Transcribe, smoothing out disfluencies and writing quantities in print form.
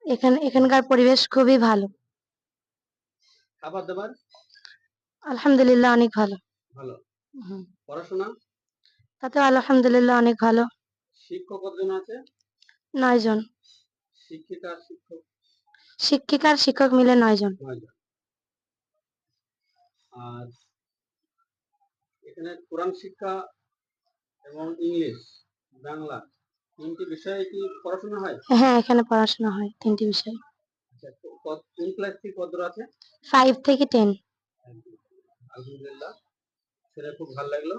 এখানকার পরিবেশ খুবই ভালো। খাবার দাবার? আলহামদুলিল্লাহ অনেক ভালো। ভালো। হুম। পড়াশোনা? তাতেও আলহামদুলিল্লাহ অনেক ভালো। শিক্ষক কতজন আছে? 9 জন। শিক্ষিকা আর শিক্ষক? শিক্ষিকা আর শিক্ষক মিলে 9 জন। 9 জন। আর এখানে কোরআন শিক্ষা এবং ইংলিশ, বাংলা 3টি বিষয়ে কি পড়াশোনা হয়? হ্যাঁ, এখানে পড়াশোনা হয় 3টি বিষয়। আচ্ছা, কোন ক্লাস থেকে কতদূর আছে? 5 থেকে 10। আলহামদুলিল্লাহ, শুনে খুব ভালো লাগলো।